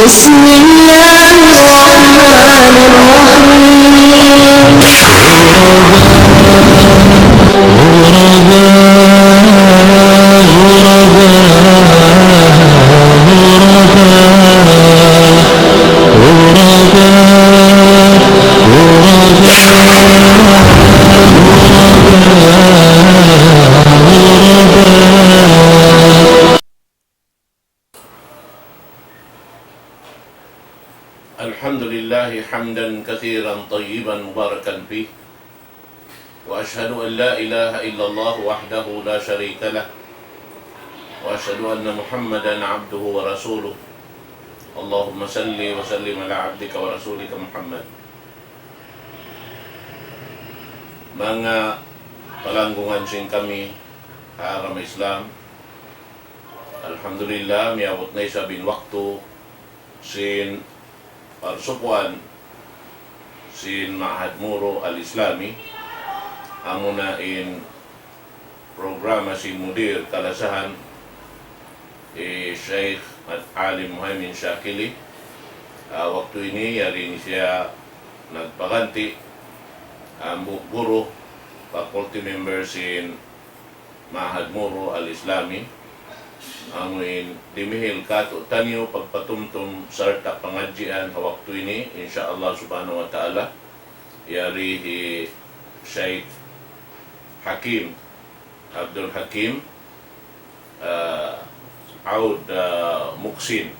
بسم الله الرحمن الحمد لله حمدا كثيرا طيبا مباركا فيه وأشهد أن لا إله إلا الله وحده لا شريك له وأشهد أن محمدا عبده ورسوله اللهم صل وسلم على عبدك ورسولك محمد. Mga palanggungan sin kami haram Islam, alhamdulillah miabot na isa bin waktu sin parsukuan sin Ma'had Muro Al-Islami amuna in programa sin mudir kalasahan Sheikh Alim Muhammad Shakili. Waktu ini yari siya nagpaganti guru faculty member sin Ma'had Muro Al-Islami amuin dimihil kato tanyo pagpatumtum sarta pangadjian waktu ini insyaallah subhanahu wa ta'ala yari Sheikh Hakim Abdul Hakim Aud Muksin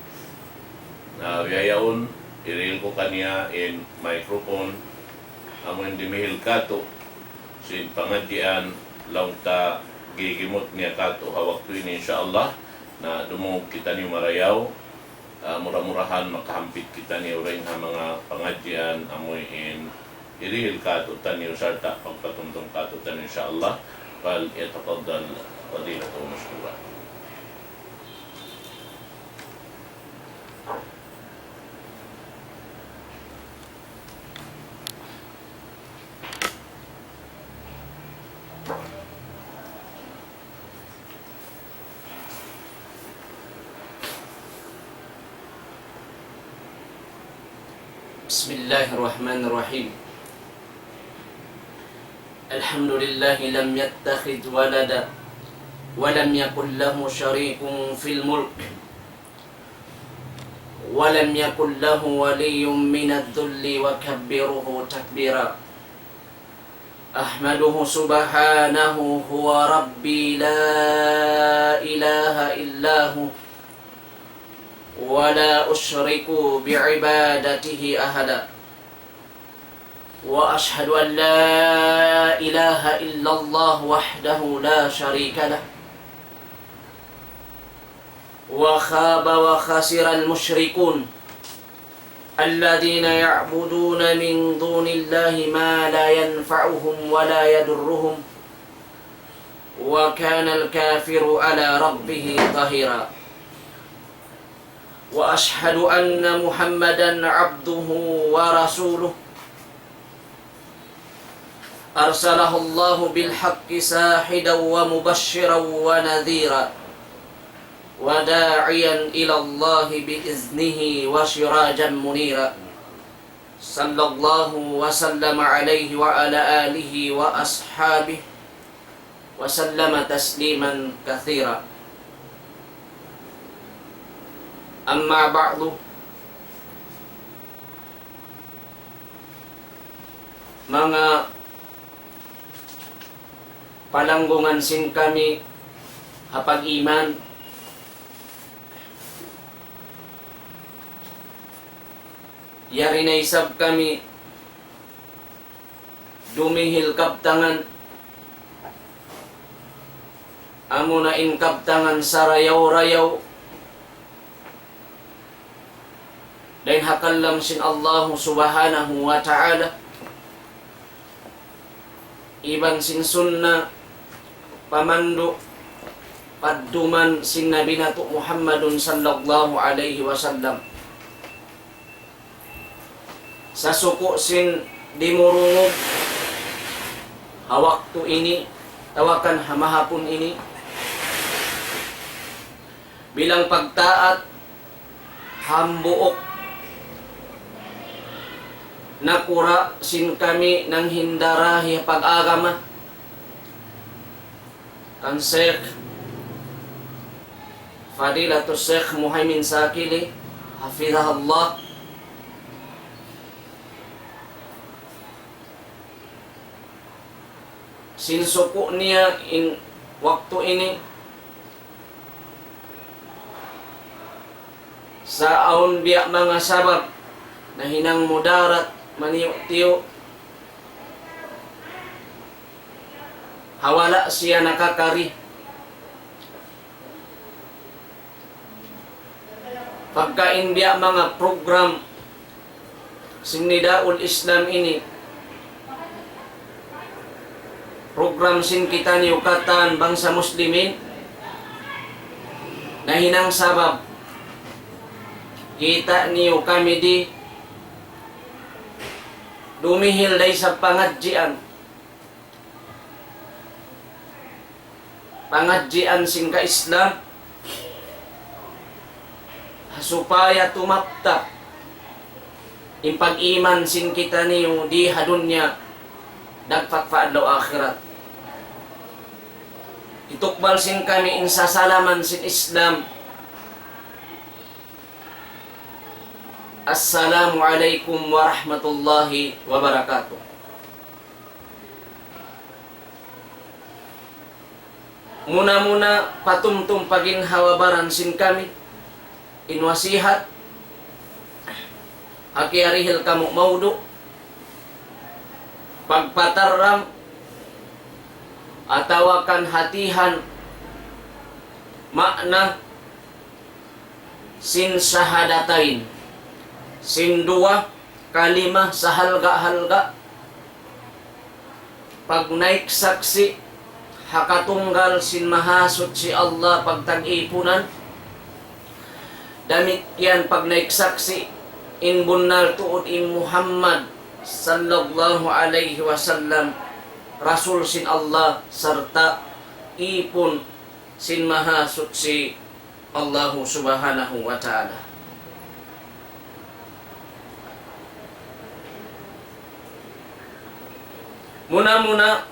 na yayaon iril ko kaniya in microphone amuin dimihil kato sin pangadjian launta gigimot niya kato waktu ini insyaallah na dumungog kita ni marayaw murah-murahan makahampit kita ni uray nga mga pangadjian amoy in irihil kato tanyo sarta pagpatuntong kato tanyo insyaallah fal yatafaddal fadilatu mashkura. بسم الله الرحمن الرحيم الحمد لله لم يتخذ ولدا ولم يكن له شريك في الملك ولم يكن له ولي من الذل وكبره تكبيرا أحمده سبحانه هو ربي لا إله إلا هو ولا أشرك بعبادته أحدا وأشهد أن لا إله إلا الله وحده لا شريك له وخاب وخسر المشركون الذين يعبدون من دون الله ما لا ينفعهم ولا يضرهم وكان الكافر على ربه ظهيرا وأشهد أن محمدًا عبده ورسوله أرسله الله بالحق ساحدا ومبشرا ونذيرا وداعيا إلى الله بإذنه وسراجا منيرا صلى الله وسلم عليه وعلى آله وأصحابه وسلم تسليما كثيرا. Amma ba'du, mga palanggungan sin kami hapag iman, yari na isab kami dumihil kaptangan amo na in kaptangan sa rayaw-rayaw dan hakallam sin Allah subhanahu wa ta'ala iban sin sunnah pamandu padduman sin Nabi nato Muhammadun sallallahu alaihi wasallam sa suko sin dimurungog hawak tu ini tawakan hamahapon ini bilang pagtaat hambuok nakura sin kami ng hindarahi pag-agama kan Sheikh Fadilatul Sheikh Muhaimin Sakili hafizahullah sinsuko niya in waktu ini sa aon biya mga sabab na hinang mudarat maniyo-tiyo hawala siya nakakari pagkain biya mga program sinidaul Islam ini program sin kita ni ukatan bangsa muslimin na hinang sabab kita niyo kami di dumihil day sa pangadjian sin ka Islam supaya tumapta in pag-iman sin kita niyo di hadunya dagpat paadlaw akhirat itukbal sin kami in sasalaman sin Islam. Assalamualaikum warahmatullahi wabarakatuh. Muna-muna patumtum paginhawabaran sin kami inwasihat hakiarihil kamu maudu pagpataram atawakan hatihan makna sin syahadatain sin dua kalimah sahalga-halga pag naik saksi hakatunggal sin mahasud si Allah pagtag-ipunan damikian pag naik saksi in bunnal tuod in Muhammad sallallahu alaihi wasallam rasul sin Allah serta ipun sin mahasud si Allah subhanahu wa ta'ala. Muna-muna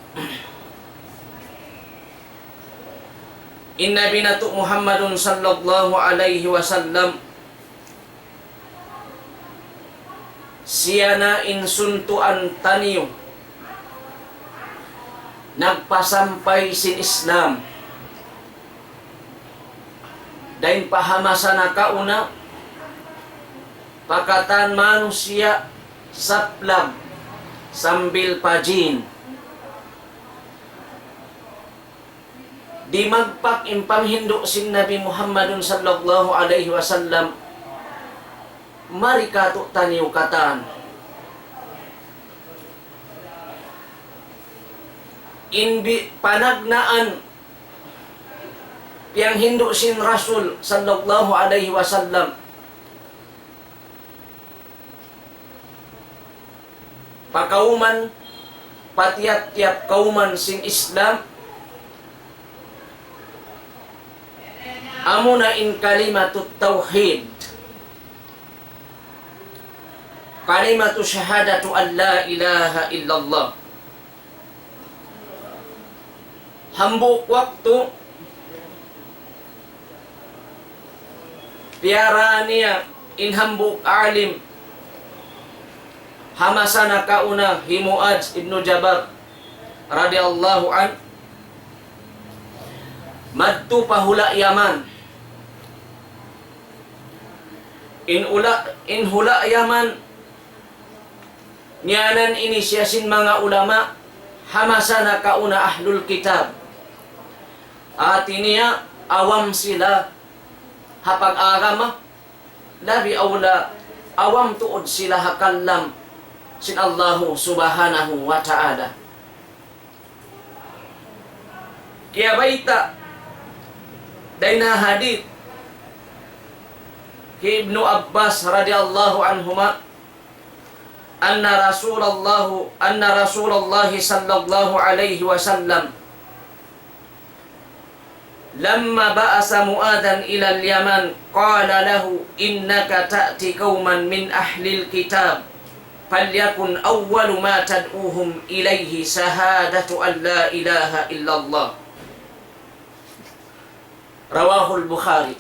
inna binatu Muhammadun sallallahu alaihi wasallam siyana insuntuan taniyo nagpasampay sin Islam dain pahamasana kauna pakatan manusia saplag sambil pajin di magpak impang hindu sin Nabi Muhammadun sallallahu alaihi wasallam marikato taniw katan inbi panagnaan yang hindu sin Rasul sallallahu alaihi wasallam pakauman patiap-tiap kauman sin Islam amuna in kalimatut tauhid kalimatu syahadatu an la ilaha illallah hambuk waktu piara niya in hambuk alim hamasana kauna Muadz ibnu Jabal radhiyallahu an madtu pahula Yaman in hula Yaman nianan inisyasin mga ulama hamasana kauna ahlul kitab ati niya awam sila hapag agama labi awla awam tuod sila hakallam sin Allahu subhanahu wa ta'ala kaya baita dayna hadith ki Ibnu Abbas radhiyallahu anhuma anna Rasulullah sallallahu alaihi wasallam lamma ba'asa Mu'adhan ila al-Yaman qala lahu innaka ta'ti qauman min ahli al-kitab falyakun awwalu ma tad'uhum ilayhi shahadatu an la ilaha illallah. Rawahul Bukhari.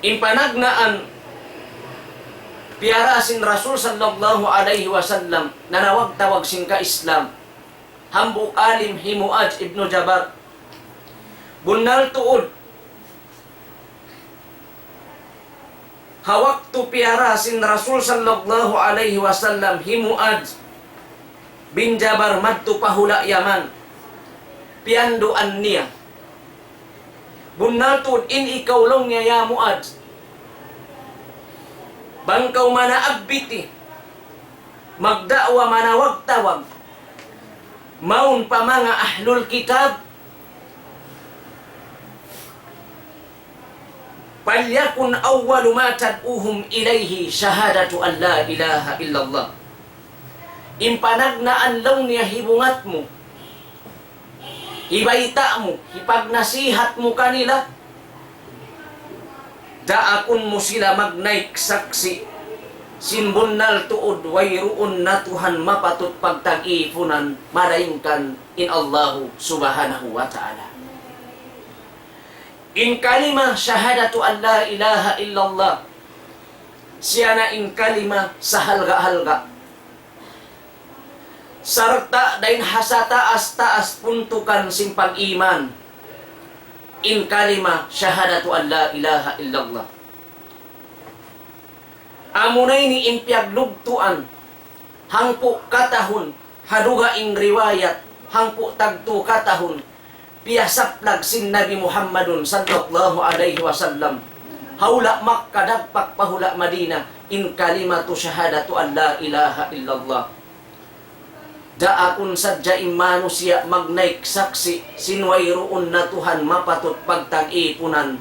Impanagnaan piyara sin Rasul sallallahu alaihi wasallam nanawag-tawag sin ka Islam hambuk alim himuaj ibnu Jabar bunal tuod hawak tu piyara sin Rasul sallallahu alaihi wasallam himuaj bin Jabar madtu pahula Yaman piandoan niya bunal tuod in ikaw long niya ya Muad bangkaw mana abbiti magda'wa mana wagtawag maun pa mga ahlul kitab palyakun awwalu ma tad'uhum ilayhi shahadatu an la ilaha illallah. Impanagnaan lang niya hibungat mo, ibaita mo, ipagnasihat mo kanila, daakon mo sila magnaik saksi sinbunal tuod wayruon na Tuhan mapatut pagtag-ipunan malayngkan in Allahu subhanahu wa ta'ala. In kalima syahadatu an la ilaha illallah siya na in kalima sa halga-halga sarta dain hasataas-taas puntukan sing pag-iman in kalima syahadatu an la ilaha illallah. Amunay ni impyaglugtuan hangpo katahon haduga ing riwayat hangpo tagto katahon piyasaplag sin Nabi Muhammadun sallallahu alaihi wasallam haula Makkah dagpak pahula Madina in kalimatu syahadatu an la ilaha illallah. Daakon sadya manusia magnaik saksi sinwayroon na Tuhan mapatut pagtag-ipunan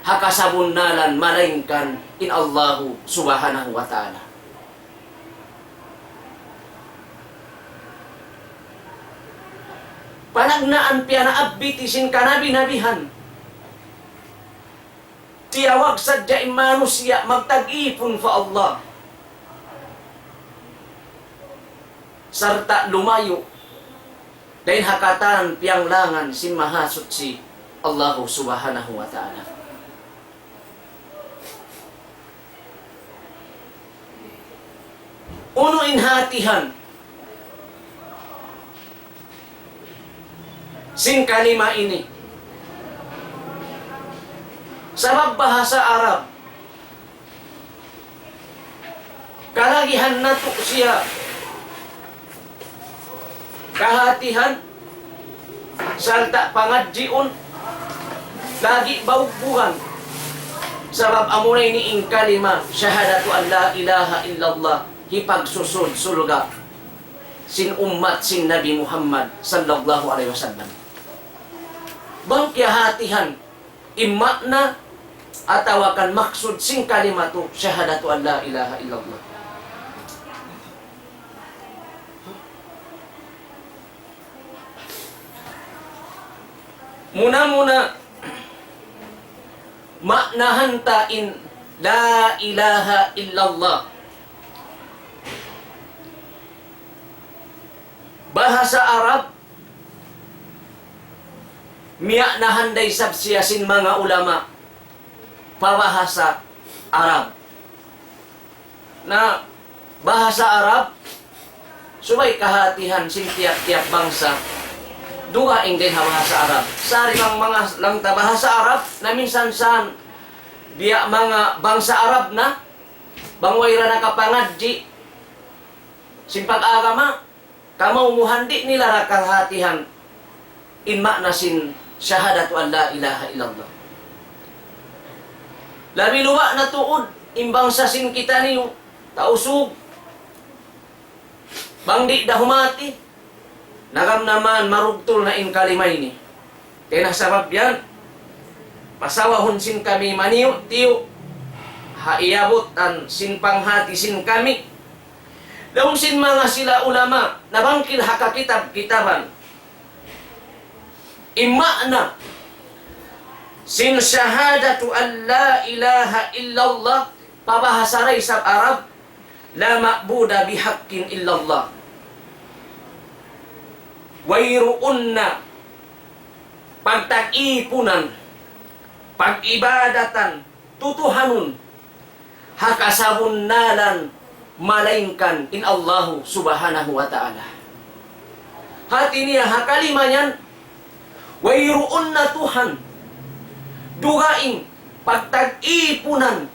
hakasabunnalan malaingkan in Allahu subhanahu wa ta'ala. Panagnaan piya na abbiti sin kanabi-nabihan tiyawag sadya manusia magtag-ipon fa Allah sarta lumayo dahil hakatan piyang langan sin mahasot si Allahu subhanahu wa ta'ala. Uno inhatihan sin kalima ini sa bahasa Arab kalagihan nato siya kahatihan salta pangadjiun lagi baubuhan sabab amunay ni ing kalima syahadatu an la ilaha illallah hipagsusod sulga sin ummat sin Nabi Muhammad sallallahu alaihi wasallam. Bangkiyahatihan imakna atawakan maksud sin kalimatu syahadatu an la ilaha illallah. Muna-muna maknahan tain la ilaha illallah. Bahasa Arab miyak na handay sabsiyasin mga ulama pabahasa Arab na bahasa Arab subay kahatihan sin tiap-tiap bangsa duhaing din bahasa Arab sari lang mga lang ta bahasa Arab na minsan-san biya mga bangsa Arab na bangwayra na kapangadji sin pag-agama kamaw muhandi nila rakahatihan in maknasin syahadatu an la ilaha illallah. Labi luwa na tuod imbang sa sin kita niyo tausog bangdi dahumati nagam naman marugtol na in kalimay ni kaya nasabab yan pasawahon sin kami maniyo tiyo haiyabot an sin panghati sin kami daong sin mga sila ulama nabangkil hakakitab-kitaban imana sin syahadatu an la ilaha illallah pabahasaray sa Arab la ma'buda bihaqqin illallah wayruunna pagtag-ipunan pag-ibadatan tutuhanun hakasabunnalan malainkan in Allahu subhanahu wa ta'ala. Hati niya hakalima niyan wayruun na Tuhan dugaing pagtag-ipunan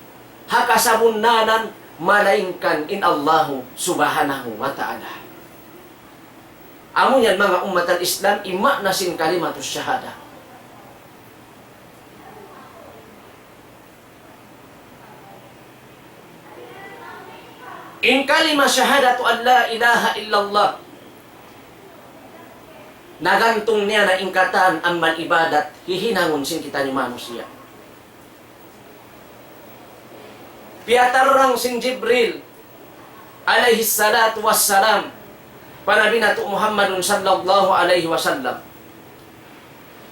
hakasabunnalan malainkan in Allahu subhanahu wa ta'ala. Amo yan mga umat al-Islam ima na sin kalimatus syahada. In kalima syahadatu an la ilaha illallah nagantong niya na ingkatan ang manibadat hihinangon sin kita ni manusia. Piatarang sin Jibril alaihi salatu wassalam panabi nato Muhammadun sallallahu alaihi wasallam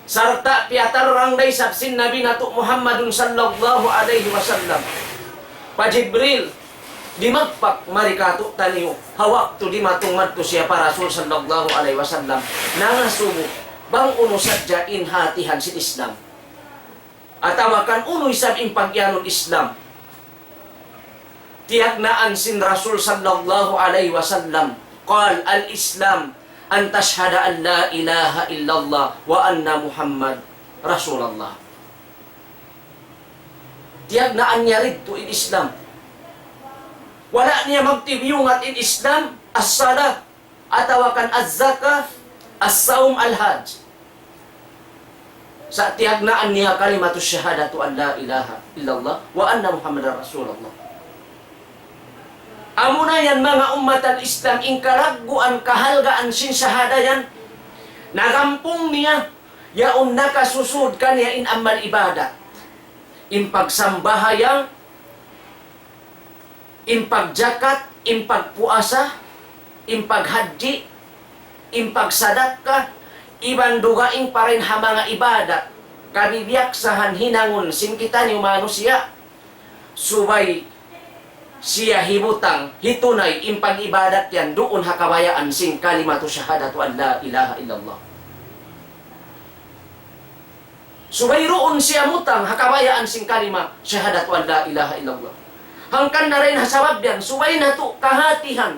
sarta piatarang day sin nabi nato Muhammadun sallallahu alaihi wasallam pa Jibril di magpak marikato taniyo hawak to di matong madto siya para Rasul sallallahu alaihi wasallam nangasubo bang uno sadya in hatihan si Islam atawakan uno isab in pagyanod Islam tiyagnaan sin Rasul sallallahu alaihi wasallam qal al-Islam an tashhada an la ilaha illallah wa anna Muhammad Rasulullah tiyagnaan niya rito in Islam. Wala niya magtibiyungat in Islam, as-salah, atawakan az-zakah, as-saum al-hajj. Sa tiyagnaan niya kalimatus syahadatu an la ilaha illallah wa anna Muhammadar Rasulullah. Amo na yan mga umat al-Islam, inkaragguan kahalgaan sin syahada yan. Nagampong niya, yaon nakasusud kaniya in amal ibadat. In pagsambahayang impagjakat, impagpuasa, impaghaji, impagsadaka, iban dugaing pa rin ha mga ibadat, kabibiyak sahan hinangon sin kita ni manusia, subay siya hibutang, hitunay, impag-ibadat yan, doon hakabayaan sin kalimatu syahadatu an la ilaha illallah. Subay roon siya mutang, hakabayaan sin kalima syahadatu an la ilaha illallah. Hangkan na rin hasabab yan, subay na to kahatihan,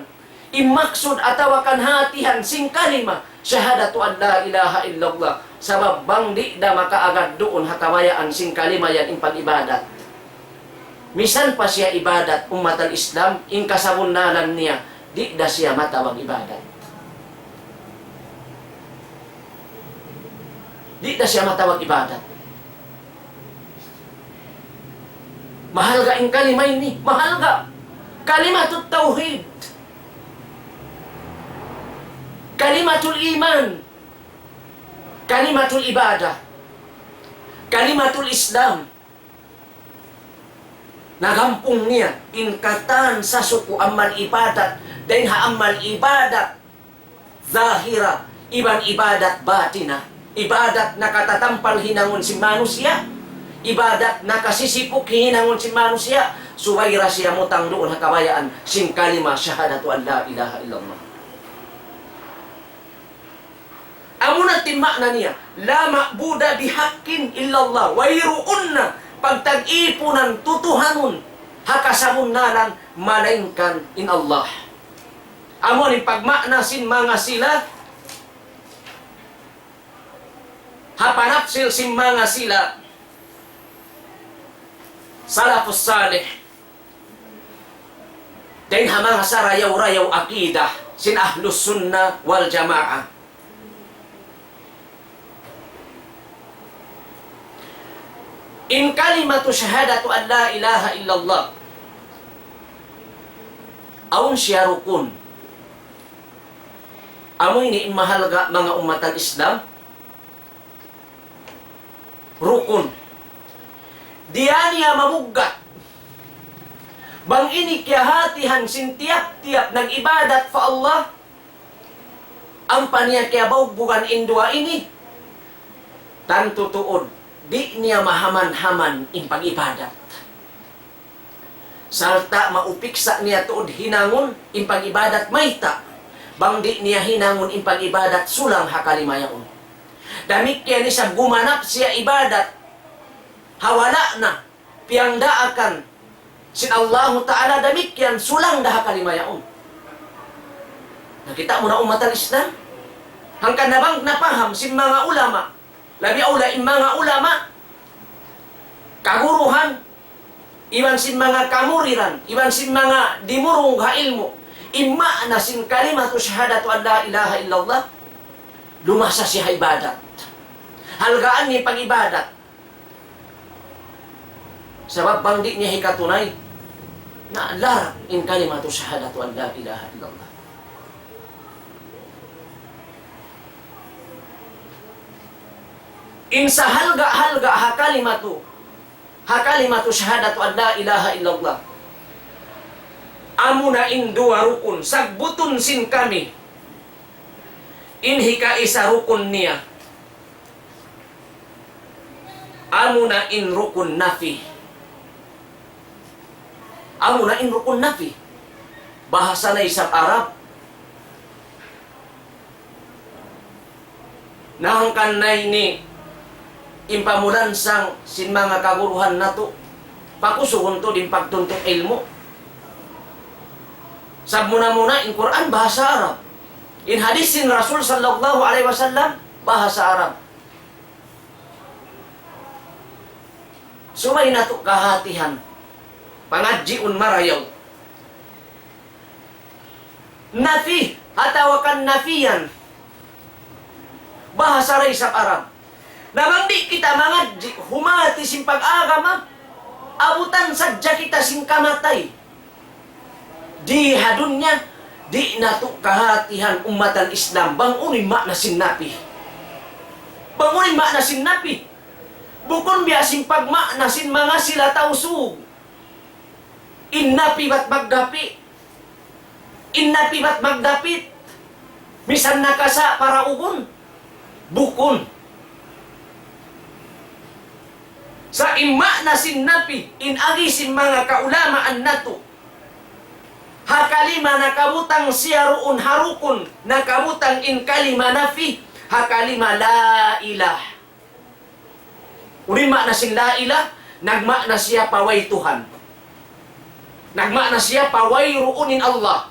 imaksud atawakan hatihan, sing kalima, syahadatu an la ilaha illallah, sabab bang di da makaagad doon hakamayaan sing kalima yan impag-ibadat. Misan pa siya ibadat, umat al-Islam, in kasabunalan niya, di da siya matawag ibadat. Di da siya matawag ibadat. Mahal ka ang kalima ini. Mahal ka. Kalimatul tauhid. Kalimatul iman. Kalimatul ibadah. Kalimatul Islam. Nagampong niya. Inkatan sa suku amal ibadat. Dahil ha amal ibadat. Zahira. Iban ibadat batina. Ibadat na katatampal hinangon si manusia. Ibadat na kasisipok hinangon si manusia, suwayra siya mutang doon hakabayaan sin kalima syahadatu an la ilaha illallah. Amo na timma na niya, la ma'buda bihaqqin illallah, wayruunna pagtag-ipunan tutuhanon hakasabunnalan malainkan in Allah. Amo ni pagmakna sin mga sila hapanapsil sin mga sila salafus salih dahil hamang sa rayaw-rayaw akidah sin ahlus sunnah wal jamaah. In kalimatu syahadatu an la ilaha illallah aun siya rukun. Amoy ni mahalaga mga umat al-Islam rukun. Diyan niya mamugat. Bang ini kiyahatihan sin tiap-tiap ng ibadat fa Allah. Ang paniya kaya bukan indua ini. tanto tuod, di niya mahaman-haman in pag-ibadat. Sarta maupiksa niya tuod hinangon in pag-ibadat mayta, bang di niya hinangon in pag-ibadat sulang hakalimayaon. Damit kaya ni sa gumanap siya ibadat, hawala na, piyang daakan, sin Allahu Ta'ala damit yan sulang dah hakalimayaon. Nakita mo na umatal Islam? Hangkan na bang napaham sin mga ulama, labi aula in mga ulama, kaguruhan, iwan sin mga kamuriran, iwan sin mga dimurong ha ilmu, imma na sin kalimatu syahadatu an la ilaha illallah, lumasa siya ibadat. Halgaan ni pag-ibadat. Sabab bang di niya hikatunay, na larang in kalimatu syahadatu an la ilaha illallah. In sa halga-halga hakalimatu syahadatu an la ilaha illallah. Amuna in dua rukun, sagbutun sin kami. In hika isa rukun niya. Amuna in rukun nafi. Amuna in rukun nafi. Bahasa na isang Arab. Nahangkan na ini impamulan sang sin mga kaguruhan nato. Pakusuhon to din pagtuntong ilmu. Sab muna in Quran bahasa Arab. In hadis sin Rasul sallallahu alaihi wasallam bahasa Arab. Sumay nato kahatihan. Pangadjiun marayaw. Nafi, hatawakan nafiyan. Bahasa ray sa Arab. Namang di kita mangadji, humati sin pag-agama, abutan sadya kita sin kamatay. Di hadunya, di nato kahatihan umatan Islam, bangunin makna sin napi. Bangunin makna sin napi. Bukon biasing pagmakna sin mga sila tausug. Innapi bat magdapi. Innapi bat magdapit. Misan nakasa para ugon. Bukon. Sa imma na sin napi, inagi sin mga kaulamaan nato. Hakalima nakabutang siya roon harukon, nakabutang in kalima nafi, hakalima la ilah. Urima na sin la ilah, nagma na siya paway Tuhan. Nagma na siya paway roonin Allah.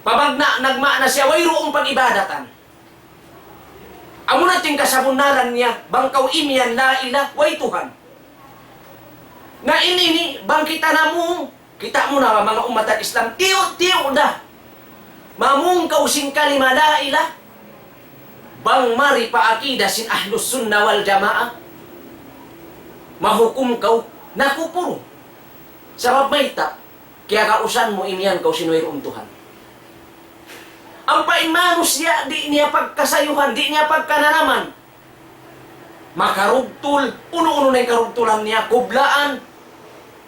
Pabagna, nagma na siya way roong pag-ibadatan. Amo natin kasabunaran niya, bangkaw imian la ilah, way Tuhan. Na inini, bang kita na mo, kita mo na mga umat at Islam, tiyo na. Mamungkaw sin kalima la ilah, bang mari paakida sin ahlus sunnah wal jamaah, mahukum kau, nakupuro. Sabab mayta, kaya kausan mo imian kau sinuwirong Tuhan. Ang paimanus niya, di niya pagkasayuhan, di niya pagkananaman. Makarugtul, uno-uno na yung karugtulan niya, kublaan,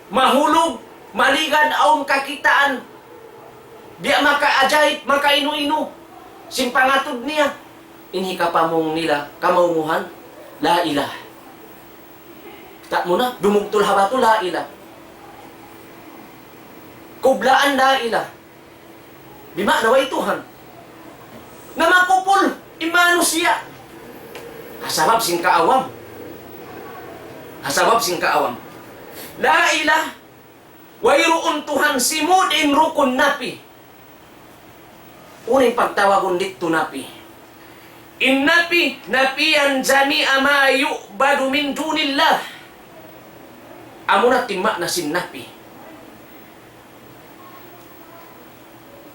mahulog, maligad, aong kakitaan, di makaajayit, makainu-inu, simpangatod niya, inhikapamong nila, kamaunguhan, la ilah. Tak mo na, dumugtul habato, la ilah. Kublaan, la ilah. Bima, naway Tuhan. Na makupul, imano siya. Hasabab sing kaawam. Hasabab sing kaawam. La ilah, wayroon Tuhan simud in rukun napi. Uning pagtawagon dito napi. In napi, napiyan jami'a ma yu'badu min dunillah. Amo na timma na sin napi.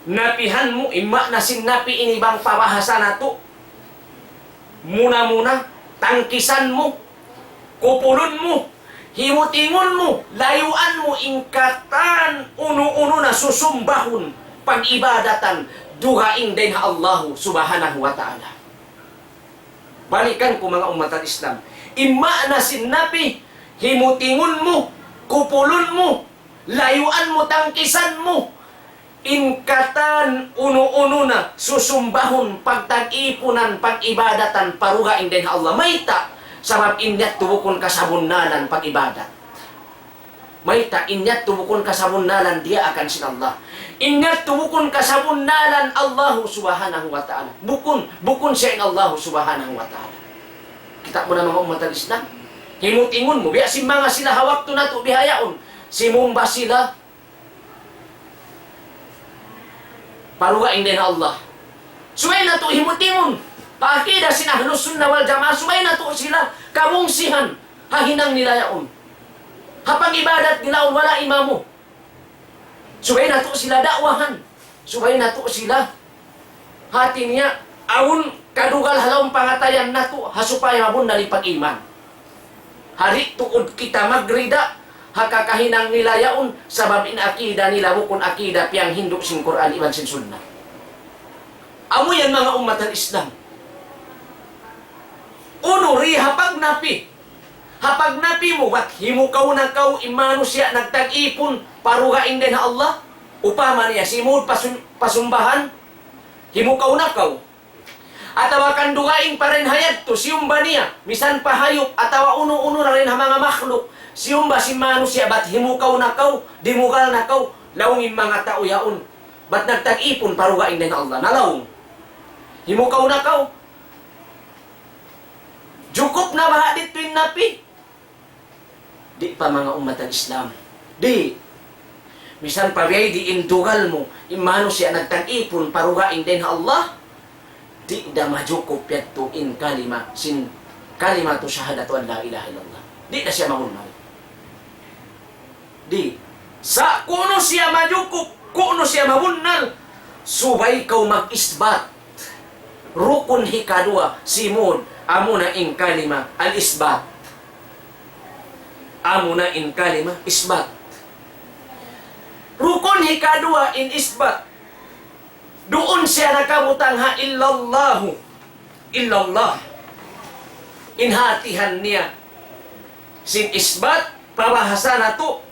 Napihan mo, ima na sin napi inibang pabahasa na to. Muna-muna, tangkisan mo, kupulon mo, himutingon mo, layuan mo, ingkatan, uno-uno na susumbahon, pag-ibadatan, duhaing din Allah subhanahu wa ta'ala. Balikan ko mga umat at Islam. Ima na sin napi, himutingon mo, kupulon mo, layuan mo, tangkisan mo, Inkatan uno-uno na susumbahon pagtag-ipunan pag-ibadatan paruga inden Allah mayta sabab inyat tubukon kasabunnalan pag-ibadat. Mayta inyat tubukon kasabunnalan dia akan sin Allah. Inyat tubukon kasabunnalan Allah subhanahu wa ta'ala. Bukon siya in Allah subhanahu wa ta'ala. Kita mo na mga umat ng Islam. Himutingon mo, biya si mga sila hawak to na to bihayaon. Simumba sila parugain din Allah. Sumay na to himutingon. Paakida sina Ahlus Sunnah wal Jamaah. Sumay na to sila kamungsihan. Hahinang nilayaon. Hapang ibadat nilaon wala imamo. Sumay na to sila dakwahan. Sumay na to sila hati niya. Awon kadugal halawang pangatayan na to. Hasupay mabun na pag-iman. Hari tuod kita magrida. Hakakahinang nilayaon sabab in akida nila bukon akida piyang Hindu sin Quran iban sin Sunnah. Amo yan mga umat ng Islam. Uno ri hapag napi. Hapag napi mo wat himukaw na kaw imano siya nagtag-ipon parugain din na Allah. Upama niya simud pasumbahan himukaw na kaw. Atawa kandugain pa rin hayat to siyumba niya misan pahayop atawa uno-uno na rin ha mga makhluk. Siyumba si mano siya, ba't himukaw na kaw, dimugal na kaw, lawngin mga tao yaon. Ba't nagtag-ipon parugain din na Allah, nalawng. Himukaw na kaw. Jukop na baha dito yung napi. Di pa mga umat ng Islam. Di. Misan pa biyay di indugal mo, imano siya nagtag-ipon parugain din na Allah. Di da majukop yato in kalima, sin kalimatu syahadatu an la ilaha illallah. Di na siya mahunay. Di. Sa kuno siya majukop, kuno siya mabunal, subay kaw mag-isbat. Rukun hikadua, simon, amo na in kalima, al-isbat. Amo na in kalima, isbat. Rukun hikadua in isbat. Doon siya nakabutang ha illallahu. Illallah. Inhatihan niya. Sin isbat, pabahasa na to.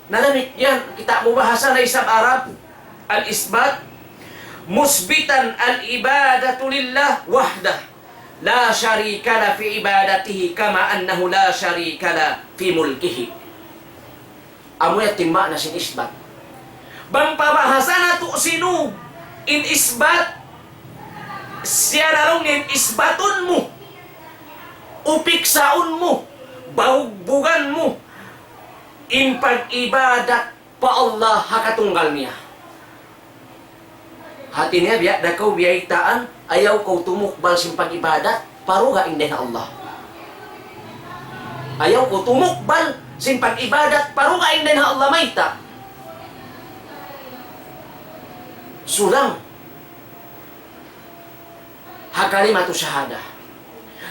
Nalamit yan. Kita mo bahasa na isang Arab. Al-isbat. Musbitan al-ibadatu lillah wahdah. La syarika la fi ibadatihi kama annahu la syarika la fi mulkihi. Amo ya timba na sin isbat. Bang pabahasa na to sino? In isbat. Siya narong in isbatun mo. Upiksaon mo. Bahugbugan mo. In pag-ibadat pa Allah hakatunggal niya. Hati niya biya, dakaw biyaitaan, ayaw kau tumukbal sin pag-ibadat, parugain din na Allah. Ayaw ko tumukbal sin pag-ibadat, parugain din na Allah mayta. Sulang. Hakalimatu syahada.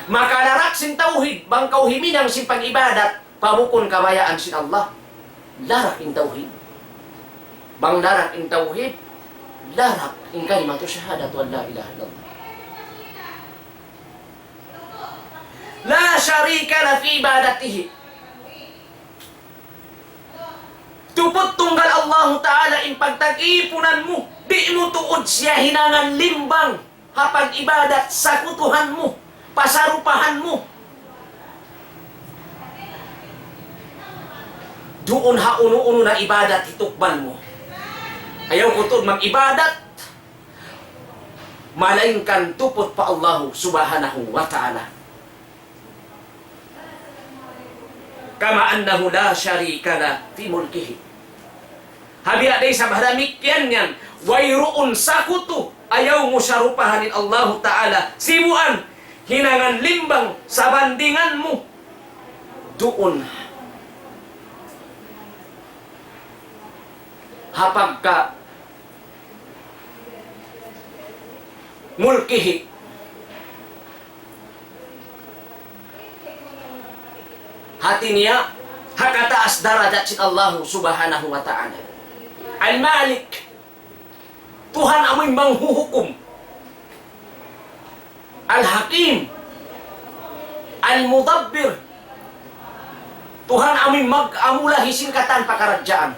Makalarak sin tauhid, bang kau himinang sin pag-ibadat, pamukon kabayaan sin Allah. Larak in tauhid. Bang larak in tauhid, larak in kalimatu syahadatu an la ilaha illallah. La syarika la fi ibadatihi. Tupot tunggal Allah Ta'ala in pagtag-ipunan mo. Di mo tuod siya hinangan limbang. Hapag ibadat sa kutuhan mo. Pasarupahan mo. Doon ha uno-uno na ibadat itukban mo. Ayaw ko to mag-ibadat. Malaingkan tupot pa Allah subhanahu wa ta'ala. Kama annahu la syarika la fi mulkihi. Habiya day sa bahdamik yan. Wayruun sakutu. Ayaw mo sarupahanin Allah ta'ala. Sibuan. Hinangan limbang sa bandingan mo. Doon hapag ka mulkihi. Hati niya hakataas darajat si Allah subhanahu wa ta'ala. Al-Malik, Tuhan amoy manghuhukom. Al-Hakim, Al-Mudabbir, Tuhan amoy mag-amula hisin katan pakaradyaan.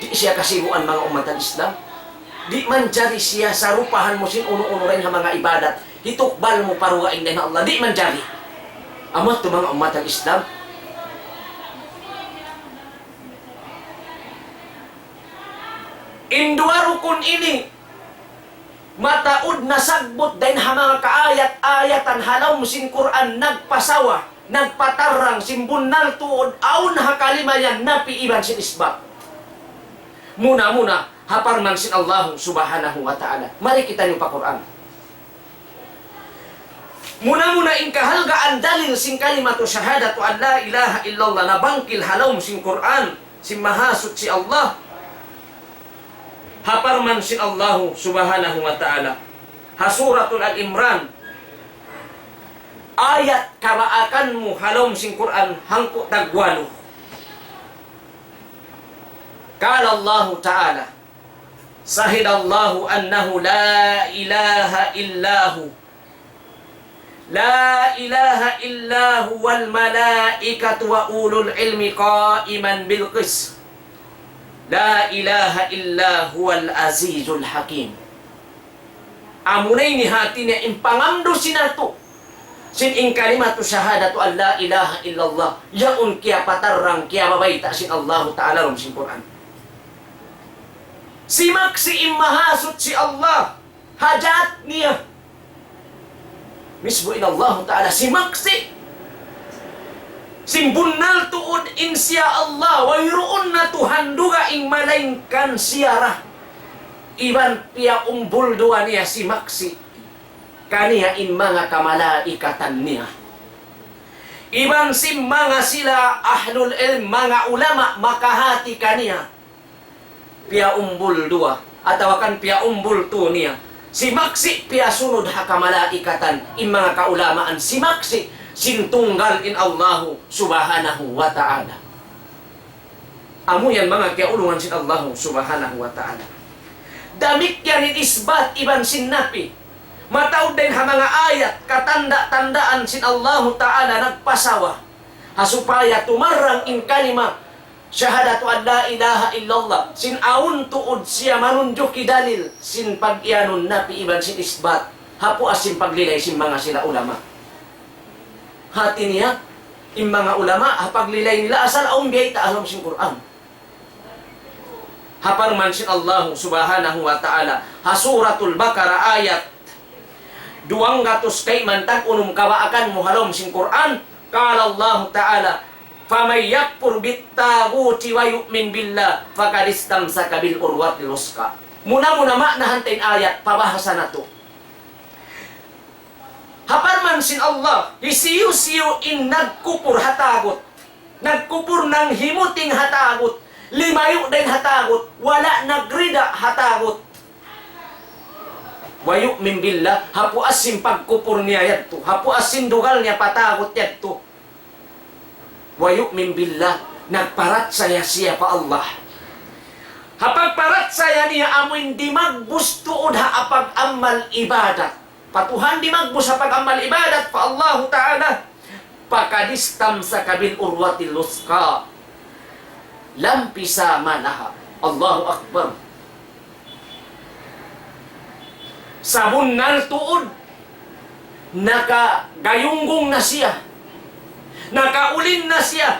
Di siya kasibuan mga umat ng Islam. Di man jari siya sa rupahan mo sin uno-uno rin ang mga ibadat. Hitukbal mo paruwain din Allah. Di man jari. Amat to mga umat ng Islam. Indua rukun ini mataud na sagbot din ha mga kaayat-ayatan halaw sin Quran nagpasawa, nagpatarang simbunal tuod aun ha kalimayan napiiban sin isbat. Muna-muna haparman sin Allah subhanahu wa ta'ala. Mari kita niyo pa Quran. Muna-muna inkahalgaan dalil sin kalimatu syahadatu an la ilaha illallah na bangkil halaw sin Quran sin mahasud si Allah. Haparman sin Allah subhanahu wa ta'ala. Hasuratul Al-Imran. Ayat kabaakan mo halom sin Quran hangko tagwalo. Kala Allah ta'ala. Sahidallahu annahu la ilaha illahu. La ilaha illahu wal malaikatu wa ulul ilmi qaiman bil qis. La ilaha illa huwal azizul hakim. Amunay ni hati niya impangamdo sinato. Sin ing kalimatu syahadatu an la ilaha illallah. Yaun kia patarang kia babayta sin Allah Ta'ala rum sin Quran. Simak si imahasut si Allah. Hajat niya. Misbo in Allah Ta'ala. Simak si simbunal tuod insya Allah wayroon na tuhanduga ing malaingkan siyara iban pia umbul dua niya si maksi kaniya in mga kamalaikatan niya iban si mga sila ahlul ilm mga ulama makahati kaniya pia umbul dua atawakan pia umbul tu niya si maksi pia sunod ha kamalaikatan in mga kaulamaan si maksi sintunggal in Allahu subhanahu wa ta'ala. Amo yan mga kiaulungan sin Allahu subhanahu wa ta'ala. Damik yan isbat iban sin napi. Mataud din ha mga ayat katanda-tandaan sin Allahu ta'ala nagpasawa. Hasupaya tumarang in kalima syahadatu an la ilaha illallah. Sin aun tuod siya manunjuki dalil sin pag-iyanon napi iban sin isbat. Hapu asin paglilay sin mga sila ulama. Hati niya, yung mga ulama, hapaglilay nila, asal aong biyay ta'alam sin Quran. Haparman sin Allah subhanahu wa ta'ala, hasuratul Baqarah ayat, 200 kay mantag unum kabaakan mo halom sin Quran, kala Allah ta'ala, famay yakpur bittaguti wa yu'min billah, fakadistamsaka bil urwatil wuska. Muna-muna maknahantain ayat, pabahasa na to. Haparman sin Allah, isiyo-siyo in nagkupur hatagot. Nagkupur ng himuting hatagot. Limayo din hatagot. Wala nagrida hatagot. Wayu min billah, hapu asin pagkupur niya yadto. Hapu asin dugal niya patagot yadto. Wayu min billah, nagparat saya siya pa Allah. Hapagparat saya niya amoy di magbustuod ha apag amal ibadat. Patuhan di magbus sa pag-amal ibadat pa Allah Ta'ala. Pakadistam sa kabil urwatil luska. Lampisa malaha. Allahu Akbar. Sabunnal tuod. Nakagayunggong na siya. Nakaulin na siya.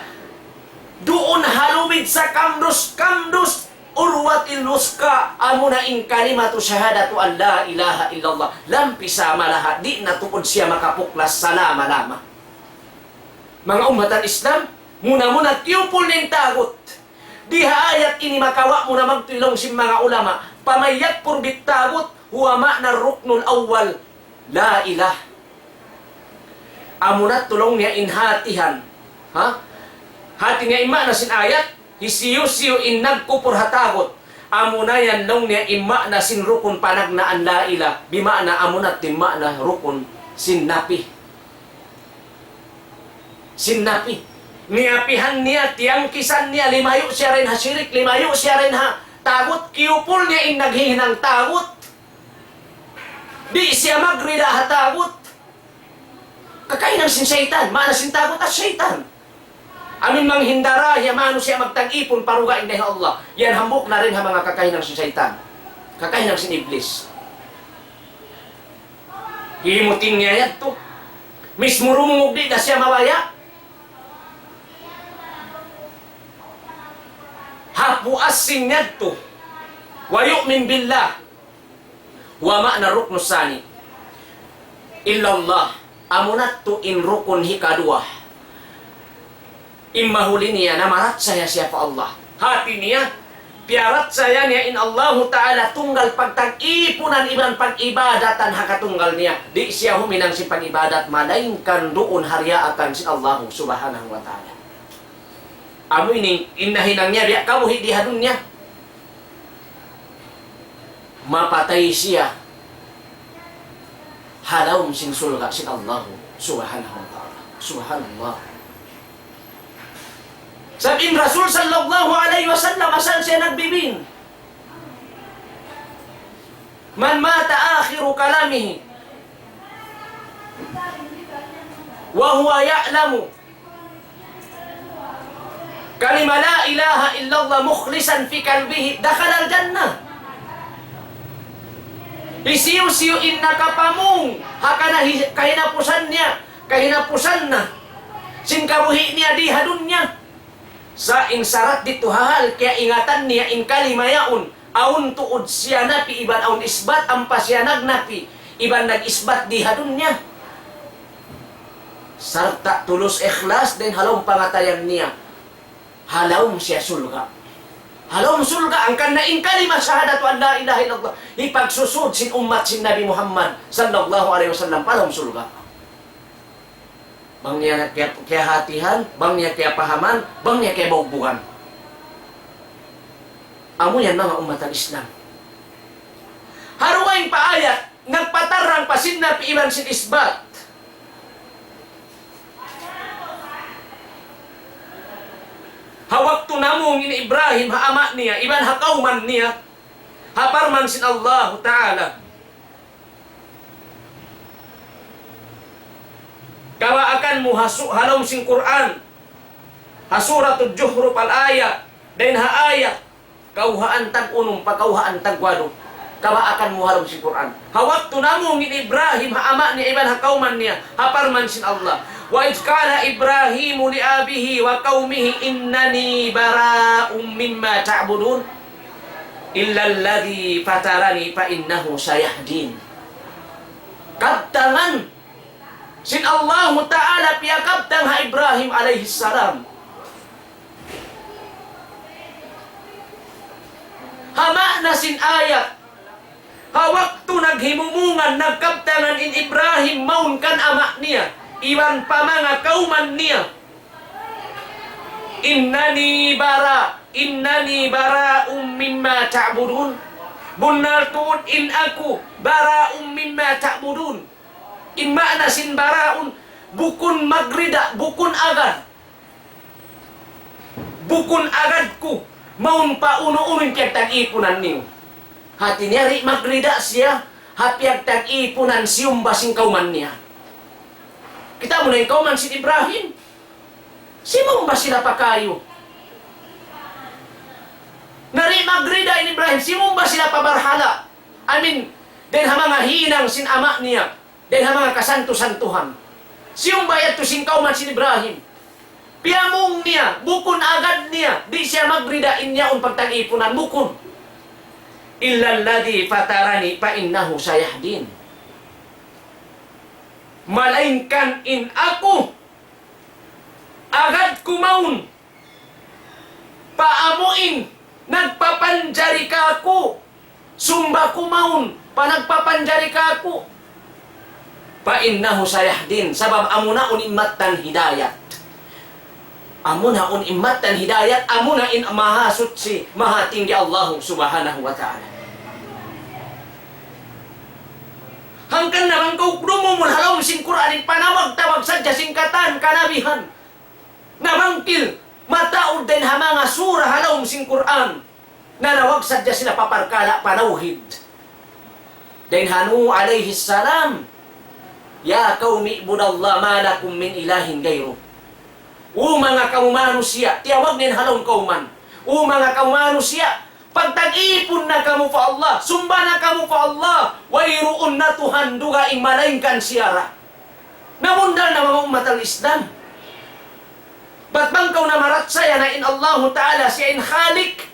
Doon halumid sa kamdos-kamdos. Urwatil luska amuna ing kalimatu syahadatu an la ilaha illallah lampisa malaha di natuod siya makapuklas salama-lama. Mga umatan Islam, muna-muna tiyupol ning tagot. Diha ayat ini makawa muna magtulong si mga ulama. Pamayat pur bittagot huwa ma'na ruknul awwal la ilah. Amuna tulong niya inhatihan. Ha? Hati niya ima na sin ayat hisiyo-siyo in nagkupur hatagot. Amuna yan long niya ima na sin rukun panagnaan la ilah. Bimana amunat timma na rukun sin napi. Sin napi. Niapihan niya, tiangkisan niya, limayo siya rin ha sirik, limayo siya rin ha tagot. Kiyupul niya in naghihinang tagot. Di siya magrida ha tagot. Kakainang sin syaitan, maana sin tagot at syaitan. Amin manghindara, yamano siya magtag-ipon, parugain na Allah. Yan hambok na rin ha mga kakahinang si Satan. Kakahinang si Iblis. Himuting niya yan to. Mismo rumungog di na siya mawaya. Hapuasin niya to. Wa yu'min billah. Wa ma'na ruknusani. Illallah. Amunat to in rukun hikadua. Imahuli niya na marat saya siya pa Allah. Hati niya, piarat saya niya in Allah Ta'ala tunggal pagtag-ipunan iban pag-ibadatan hakatunggal niya. Di siya huminang si pag-ibadat, malaingkan doon harya akan si Allah Subhanahu wa Ta'ala. Amo ini inahinang niya, biya kamu hidihadun niya. Mapatay siya. Halawm sing sulga si Allah Subhanahu wa Ta'ala. Subhanallah. Sabihin Rasul sallallahu alaihi wasallam, asal siya nagbibin? Man mata akhiru kalamihi wa huwa ya'lamu kalima la ilaha illallah mukhlisan fi kalbihi dakhala al-jannah. Isiyo-siyo inna kapamung hakana kahinapusan niya, kahinapusan na singkabuhi niya di hadun niya. Sa insarat dito hahal, kaya ingatan niya in kalimayaon, aun tuod siya napi, iban aun isbat, ampa siya nagnapi, iban nag-isbat di hadun niya. Sarta tulus ikhlas, din halawm pangatayan niya. Halawm siya sulga. Halawm sulga, ang kana in kalima syahadatu an la ilaha illallah. Ipagsusud sin umat sin Nabi Muhammad sallallahu alaihi wasallam, palawm sulga. Bang niya kaya hatihan, bang niya kaya pahaman, bang niya kaya baugbugan. Amo yan mga umat ng Islam. Haruwain pa ayat, nagpatarang pasin na piiban sin isbat. Hawak tunamong in Ibrahim, haama niya, iban hakauman niya, haparman sin Allah Ta'ala. Kawa akan mo halom sing Quran. Hasuratul Juhruf al-ayat. Dan ha-ayat. Kauhaan tag-unong, pakauhaan tag-wado. Kawa akan mo halom sing Quran. Hawak tunamong in Ibrahim, haama niya, iban hakauman niya, haparman sin Allah. Wa izkala Ibrahimu li abihi wa qaumihi innani bara'um mimma ta'budun. Illa alladhi fatarani fa innahu sayahdin. Kaptangan sin Allah Ta'ala piyakabtang ha Ibrahim alaihi salam. Hama na sin ayat. Hawak tu naghimumungan, nagkabtangan in Ibrahim maun kan ama niya. Iwan pa mga kauman niya. Innani bara mimma ta'budun. Bunar tuun in aku bara mimma ta'budun. Imma na sin baraun, bukun magrida, bukun agad. Bukun agad ko, maun pa uno-unin kaya tag-ipunan niyo. Hati niya, magrida siya, hapiag tag-ipunan siyong basing kauman niya. Kita mo na yung kauman si Ibrahim. Simong ba sila pa kayo? Nari magrida in Ibrahim, simong ba sila pa barhala? Amin, den ha mga hinang sin ama niya. Dan mga kasanto-santuhan. Siyong bayad to singkaw man si Ibrahim. Piyamong niya, bukun agad niya. Di siya magridain niya ang pagtag-ipunan, bukun. Illalladhi fatarani pa innahu sayahdin. Malainkan in ako. Agad kumaun. Paamuin. Nagpapanjari ka ako. Sumba kumaun. Panagpapanjari ka ako. Pa innahu sayahdin, sabab amuna un immatan hidayat. Amuna un immatan hidayat, amuna in mahasut si mahatinggi Allah Subhanahu wa Ta'ala. Hangkan naman kau dumumul halom sing Qur'anin panawag-tawag sadya singkatan kanabihan. Namangkil mataud din ha mga surah halom sing Qur'an. Nanawag sadya sila paparkala panawhid. Den Hanu alaihi salam, ya qaumi ibudallah ma lakum min ilahin gairu. O mga kaumanusia, tiyawag nin halong kauman. O mga kaumanusia, pagtag-ipon na kamo pa Allah, sumba na kamo pa Allah, wayroon na Tuhan duga ing malaingkan siyara. Namundal na mga umat al-Islam. Ba't bang kau na maratsaya na in Allah Ta'ala siya in khalik?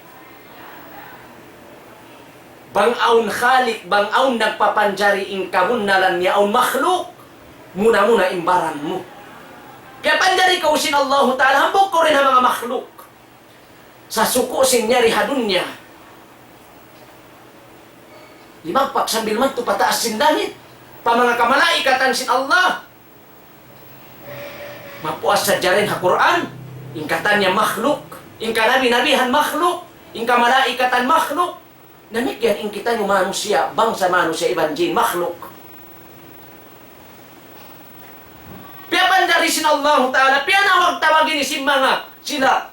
Bang-aun khalik, bang-aun nagpapanjari ing kamunnalan niya aun makhluk. Muna-muna imbaran mo. Kaya panjari ka usin Allah Ta'ala, hambog ko rin ang mga makhluk. Sa suko sin niya rihadun niya. Limagpak sambil man to pataas sin langit. Pa mga kamalaikatan sin Allah. Mapuas sa jarin ha Quran. Ingkatan niya makhluk. Ingka nabi-nabihan makhluk. Ingka malaikatan makhluk. Namikyan ing kita ng manusia. Bangsa manusia iban jin makhluk. Piyapan dari sin Allah Ta'ala. Piyanawag tawagin isim mga sila.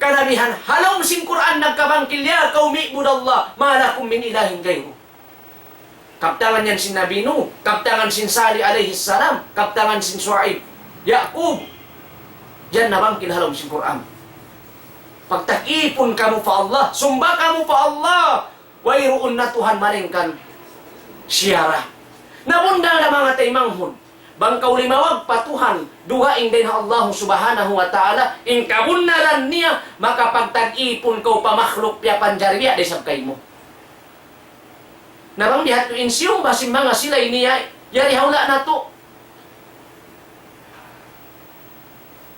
Kanabihan. Halong sin Quran nagkabangkil ya. Kaumi budallah. Malakum min ilahin gayo. Kaptangan yan sin Nabi Nuh. Kaptangan sin Salih alaihi salam. Kaptangan sin Shu'aib. Yaqub. Yan nabangkil halong sin Quran. Pagtakipon kamu pa Allah. Sumba kamu pa Allah. Wayroon na Tuhan malingkan siyara. Nabundang na mga taymanghon. Bangkaw limawag pa Tuhan. Duhaing din Allah subhanahu wa ta'ala. In kabunnalan niya. Makapagtag-ipon kau pa makhluk piya panjariya. Desab kay mo. Nabang dihat to insiyong basin mga silay niya. Yari hawla na to.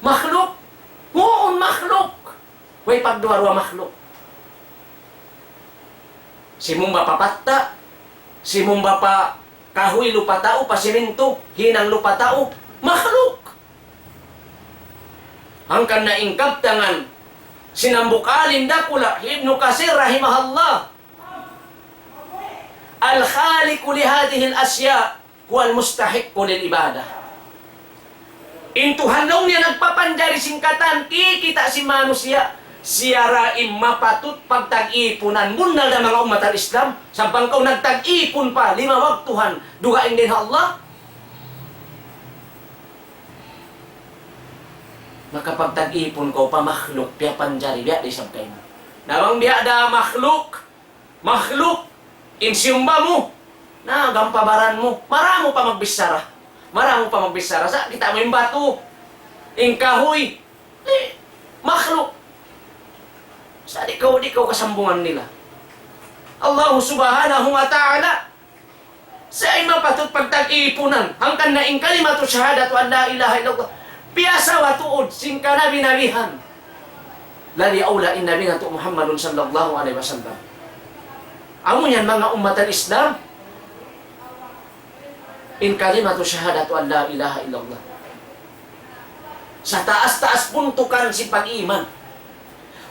Makhluk. Huon makhluk. Way pagduwarwa makhluk. Si mumba papatta, si mumba pa kahoy lupatao, pasiminto, hinang lupatao, makhluk. Hangkan na ingkap tangan, sinambukalin dakula, Ibnu Katsir rahimahallah. Al-khaliqu li hadhihi al-asya, huwa al-mustahiqqu lil ibadah. Intuhan long niya nagpapanjari singkatan, kikita si manusia, siyara mapatut pagtag-ipunan munal na mga umat al-Islam sampang kau nagtag-ipon pa limawag Tuhan dugaing din Allah makapagtag-ipon kau pa makhluk piya panjari biya di sabkay mo nawang biya da makhluk insyumba mo na gampabaran mo maramo pa magbisara sa kita mo yung bato ing kahoy makhluk. Sa di kau kasambungan nila. Allah subhanahu wa ta'ala sa ay mapatut pagtag-ipunan hangkan na ing kalimatu syahadatu an la ilaha illallah piyasa wa tuod sing kanabi-nabihan lali aula in nabi nato Muhammadun sallallahu alaihi wasallam. Amo yan mga umat al-Islam in kalimatu syahadatu an la ilaha illallah. Sa taas-taas puntukan si pag-iman.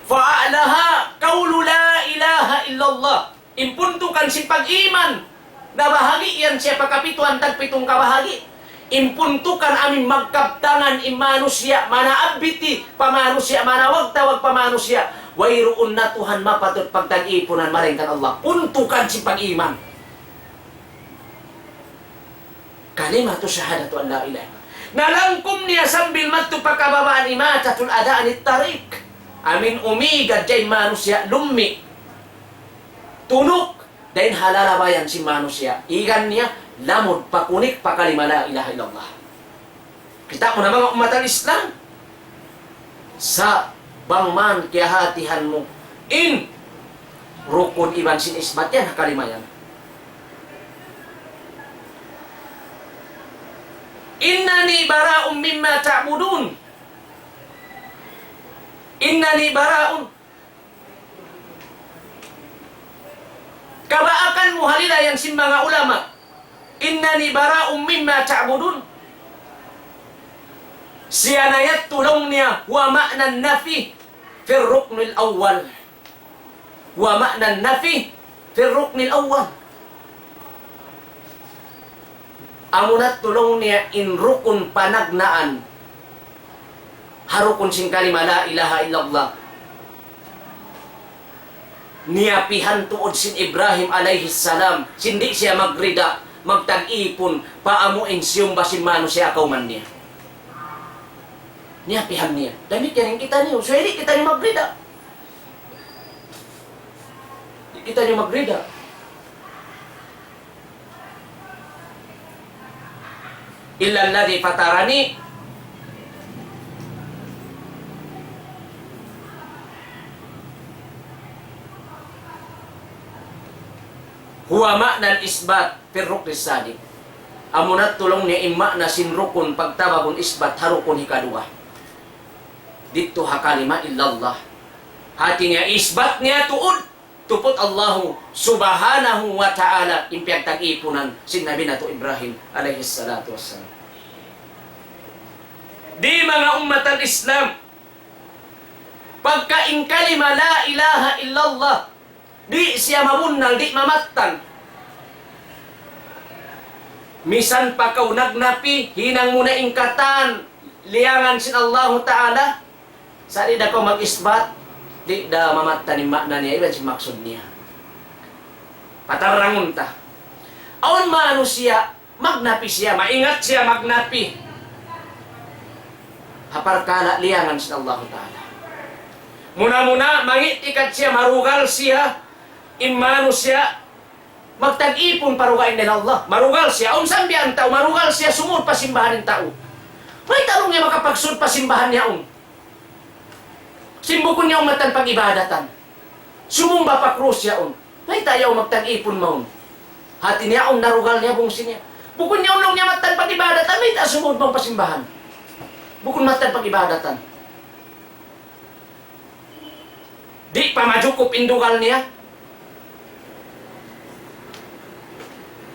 Fa'alaha kaulu la ilaha illallah. Impuntukan si pag-iman. Nabahagi yan siya pagkapituan tagpitong kabahagi. Impuntukan aming magkaptangan imanusya, manaabiti, pamanusya, manawag tawag pamanusya. Wayroon na Tuhan mapatut pagtag-ipunan maringkan Allah. Puntukan si pag-iman. Kalimatu syahadatu an la ilaha. Nalangkum niya sambil matupakababaan imatatul adaan it-tarik. Amin umigad jay manusia lummi. Tunok. Dahil halalabayan si manusia. Igan niya, lamod, pakunik, pakalima la ilaha illallah. Kita mo na mga umat al-Islam. Sa bangman kiyahatihan mo. In rukun iban sin isbat yan, kalima yan. Innani bara'um mimma ta'budun. Innani bara'un. Kabaakan mo halila yan sin mga ulama. Innani bara'un mimma ta'budun. Siya na yat tulong niya wa ma'nan nafi fir ruknil awwal. Wa ma'nan nafi fir ruknil awwal. Amunat tulong niya in rukun panagnaan. Harukun sing kalima la ilaha illallah. Niyapihan tuod sin Ibrahim alaihi salam. Sindi siya magrida, magtag-ipon, paamuin siyong basin mano siya kauman niya. Niyapihan niya. Damit yan yung kita niyo. So, hindi kita niyo magrida. Hindi kita niyo magrida. Illa alladhi fatarani. Huwa ma'nal isbat firruk sadiq. Amunat tulong niya imma na sinrukun pagtabakon isbat harukun hikadua. Dito hakalima illallah. Hati niya isbat niya tuod. Tupot Allahu subhanahu wa ta'ala impiyag tag-ipunan si Nabi nato Ibrahim alayhi salatu wassalam. Di mga ummat al-Islam, pagkain kalima la ilaha illallah, di siya mabunnal, di mamattan. Misan pa kau nagnapi, hinang muna ingkatan, liyangan sin Allahu Ta'ala, sa di da ko mag-isbat, di da mamattan yung makna niya, iban si maksud niya. Patarangon ta. Awan maano siya, magnapi siya, maingat siya magnapi. Hapar kala liyangan sin Allahu Ta'ala. Muna-muna, mangitikat siya, marugal siya, imano siya, magtag-ipon parugain din Allah. Marugal siya, unsang biyan tao, marugal siya, sumud pasimbahan ng tao. May talong niya makapagsud pasimbahan niya Simbukon niya matan pag-ibadatan. Sumumba pa krus siya May tayaw magtag-ipon maun. Hati niya narugal niya, bungsi niya. Bukon niya unong niya matan pag-ibadatan, may ta sumud mong pasimbahan. Bukon matan pag-ibadatan. Di pa majukop indugal niya.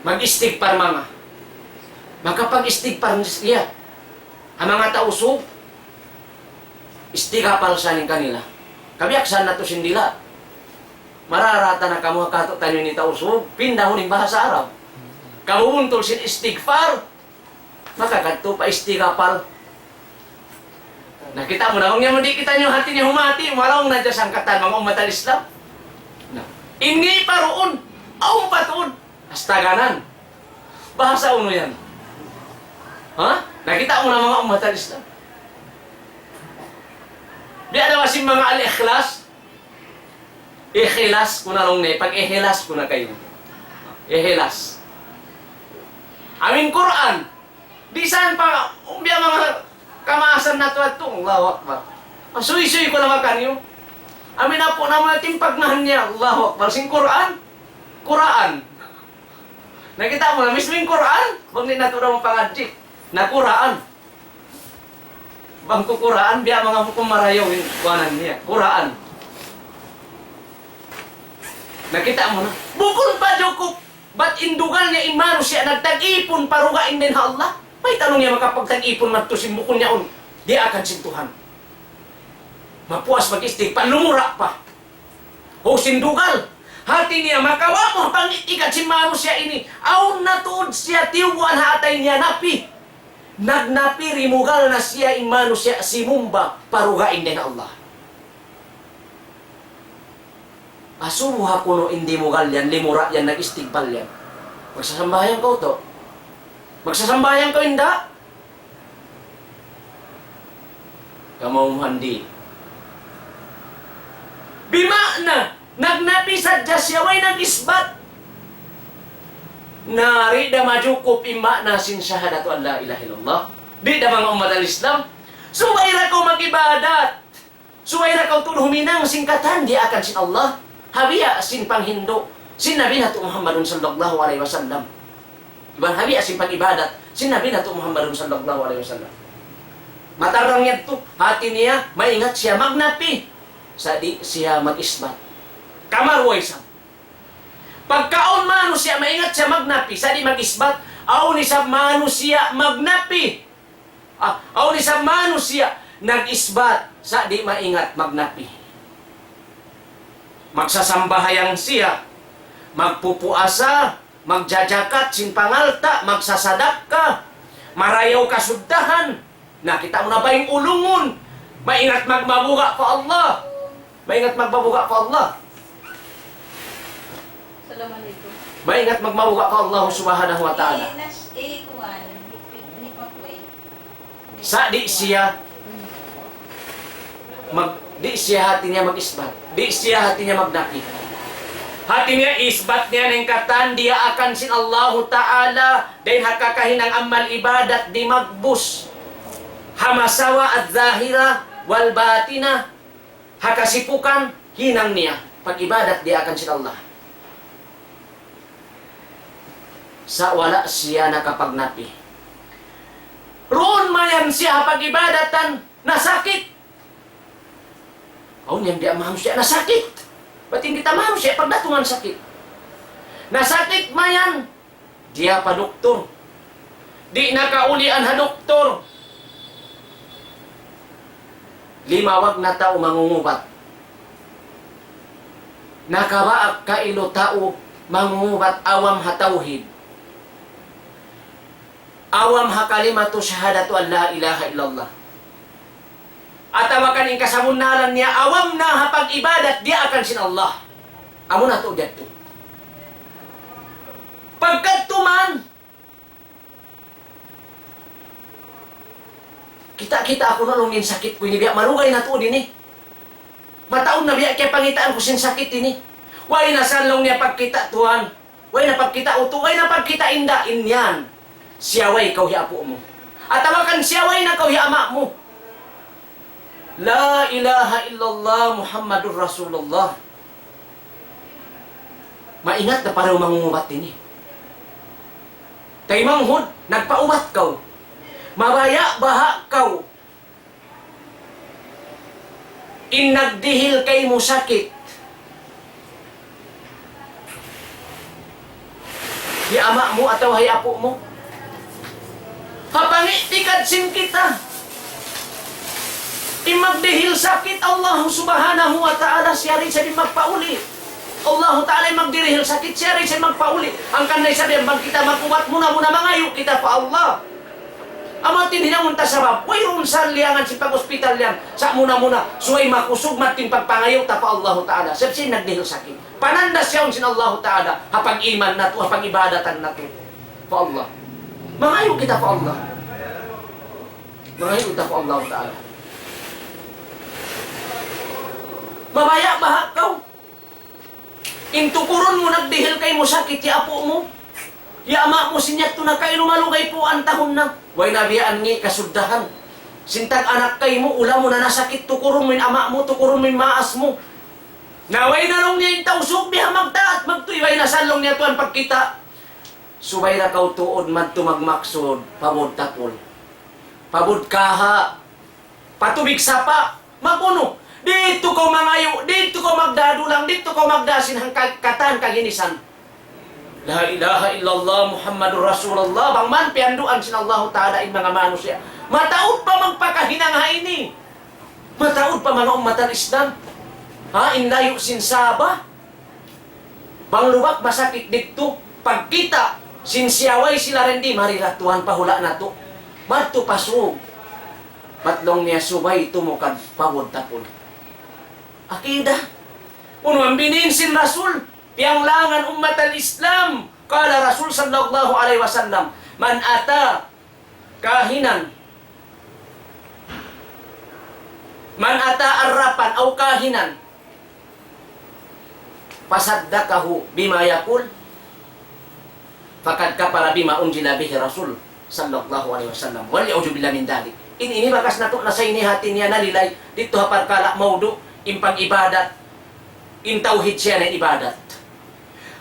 Mag-istigpar mga. Magkapag-istigpar niya. Ang mga tausog, istigapal sa ning kanila. Kabiaksan na to sindila. Mararata na kamu kato tayo ni tausog, pindahon ng bahasa Arab. Kamuuntol sin istigfar, makakadto pa istigapal. Nakita mo na, kung yan mo di kita nyo hati niya humati, malawang na dyan sangkatan, mga umat al-Islam. Inni pa roon, aong patuon, astaganan. Bahasa uno yan. Ha? Nakita mo na mga umat al-Islam. Di ada masin mga al-ikhlas. Ikhlas ko na lang na, pag-ikhlas ko na kayo. Ikhlas. Amin Quran. Di saan pa, umbiya mga kamaasan na ito at ito. Allahu Akbar. Masuy-suy ko naman kanyo. Amin na po na mga timpagnahan niya. Allahu Akbar. Sing Quran. Quran. Nakita mo na, mismo yung Quran. Bang din na ito na mong pangadji. Na Quran. Bangko Quran, biya mga kumarayaw yung kuwanan niya. Quran. Nakita mo na. Bukol pa, Jokop. Ba't indugal niya imano siya nagtag-ipon parugain din ha Allah? May tanong niya makapagtag-ipon matusin bukol niya di akan sintuhan. Mapuas mag-istig, panlumura pa. O sindugal. Hati niya makawa mo pangitikat si mano siya ini. Aun natuod siya tiuguan hatay niya napi. Nagnapi rimugal na siya imano siya simumba parugain din Allah. Asubuha kuno hindi mo galyan, limura yan, nag-istigbal yan. Magsasambayan ko to. Magsasambayan ko inda. Kamauhandi. Bima na, nagnapisad dya siya, way nag-isbat. Nari da majukop ima na sin syahadatu an la ilaha illallah. Di da mga umat al-Islam. Suwaira ko mag-ibadat. Suwaira ko tulhuminang singkatan di akan sin Allah. Habiya sin panghindo. Sin Nabi nato Muhammadun sallallahu alaihi wasallam. Iban habiya sin pag-ibadat. Sin Nabi nato Muhammadun sallallahu alaihi wasallam. Matarang yan to. Hati niya, maingat siya magnapi. Sa di siya mag-isbat. Kamarway sa. Pagkaon mano siya, maingat siya magnapi. Sa di mag-isbat, aw ni sa mano siya magnapi. Aw ni sa mano siya nag-isbat. Sa di maingat magnapi. Magsasambahayang siya, magpupuasa, magjajakat, sinpangalta, magsasadak ka, marayaw kasuddahan. Nakita mo na ba yung ulungon? Maingat magmabuga pa Allah. Maingat magmabuga pa Allah. Assalamualaikum. Maingat magmabuga pa Allah subhanahu wa ta'ala. Sa di siya di siya hati niya mag-isbat. Di siya hati niya magnapi. Hati niya isbat niya ng katan, dia akan sin Allahu Ta'ala, dahil hakakahinang amal ibadat di magbus. Hamasawa at zahira, wal batina, hakasipukan, hinang niya. Pag-ibadat dia akan sin Allah. Sa wala siya nakapagnapi. Roon mayan siya pag-ibadatan, nasakit. Oh, niyang di amahan siya, nasakit. Ba't hindi tamahan siya pagdatungan sakit? Nasakit mayan. Diya pa doktor. Di nakaulian ha doktor. Limawag na tao mangungubat. Nakabaak ka ilo tao mangungubat awam hatauhid. Awam hakalimatu syahadatu an la ilaha illallah. At awakan yung kasamunalan niya, awam na hapag-ibadat, dia akan sin Allah. Amo na to, dito. Pagkat tuman, kita ako na nung sakit ko, ini biya marugay na to din eh. Mataon na biya, kaya pangitaan ko sin sakit ini. Way nasalong niya pagkita tuhan. Way na pagkita uto, way na pagkita indain yan. Siyaway kau hiapo mo. At awakan siyaway na kau hiama mo. La ilaha illallah Muhammadur Rasulullah. Maingat na para mangungubat din eh. Kay manghud, nagpaubat kau. Mabaya baha kau. In nagdihil kay mo sakit. Di ama mo ataw hay apo mo. Habangi tikad sin kita. Imagdihil sakit Allah subhanahu wa ta'ala siya rin siya din magpauli. Allah ta'ala magdirihil sakit siya rin siya magpauli. Ang kanay sabihan, bang kita magkubat muna mangayo kita pa Allah. Amatin hinamunta sabab, way runsan liangan si pag-hospital yan. Sa muna, suway makusog matin pagpangayo ta pa Allah ta'ala. Siya siya nagdihil sakit. Panandas siya sin Allah ta'ala, hapag iman na to, hapag ibadatan na to. Pa Allah. Mangayo kita pa Allah. Mangayo kita pa Allah ta'ala. Babaya bahak kau. Intukuron mo nagdihil kay mo sakit ya apo mo. Ya ama mo sinyat to na kay lumalugay po ang tahon na. Way nabiyaan ngi kasuddahan. Sintag anak kay mo, ula mo na nasakit, tukuron mo yung ama mo, tukuron mo yung maas mo. Naway na lang niya yung tausog niya magtaat, magtuyway na salong niya tuan pagkita. Subay na kau tuod man tumagmaksod, pabod tapol. Pabod kaha, patubig sapa, mapuno. Dito ko mangayo, dito ko magdadulang, dito ko magdasin hang katan kaginisan. La ilaha illallah Muhammadur Rasulullah. Bang man pianduan sin Allah Ta'ala in mga manusia. Mataod pa magpakahinang ini. Mataod pa mga umatan Islam. Ha? Inlayo sin saba. Bang lubak masakit dito. Pagkita, sin siyaway sila rin di mariratuhan pahula na to. Madto pasog. Matlong niya subay tumukad pawod tapon. Akidah. Uno ang bininsin Rasul. Pianglangan umat al-Islam. Kala Rasul sallallahu alaihi wasallam. Man ata kahinan. Man ata arrapan o kahinan. Pasaddakahu bima yakul. Fakad kapara bima unjila bihi Rasul sallallahu alaihi wasallam. Wal yaujubillah min dalik. Ini bakas nato na sa inihati niya nalilay. Dito haparkala maudu. Impang ibadat, intauhid siya na ibadat.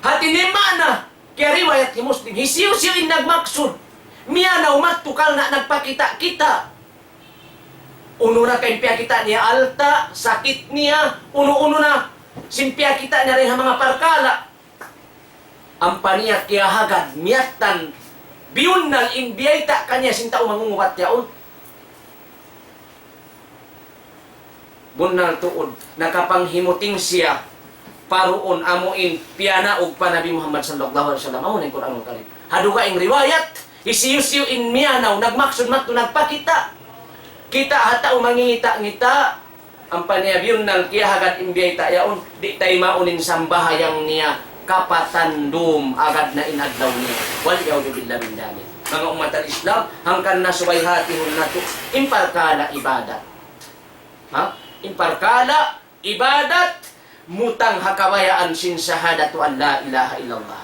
Hati ni mana, kaya riwayat ni Muslim, hisiyo-siyo in nagmaksud, miya na umatukal na nagpakita kita. Uno na kayong kita niya alta, sakit niya, uno-uno na, simpya kita na rin ang mga parkala. Ang paniya kaya hagad, miyatan, biyun nang imbiyayta kanya sinta umangungubat yaon. Bunal tuod, nakapanghimuting siya paruon amuin piyana og pa Nabi Muhammad sallallahu alaihi wasallam. Amo ning Quran kalim. Haduga ing riwayat, isiyo-siyo in miyanaw nagmaksud mat nagpakita. Kita hata umangingita-ngita ang paniyabyon ng kiyahagat imbiyayta yaon di tay maunin sambahayang niya kapatandum agad na inadlaw niya. Wal yaudu billah min dalik. Mga umat al-Islam hangkan na subayhatihon nato imparkala ibadat. Ha? imparkala, ibadat, mutang hakabayaan sin syahadatu an la ilaha illallah.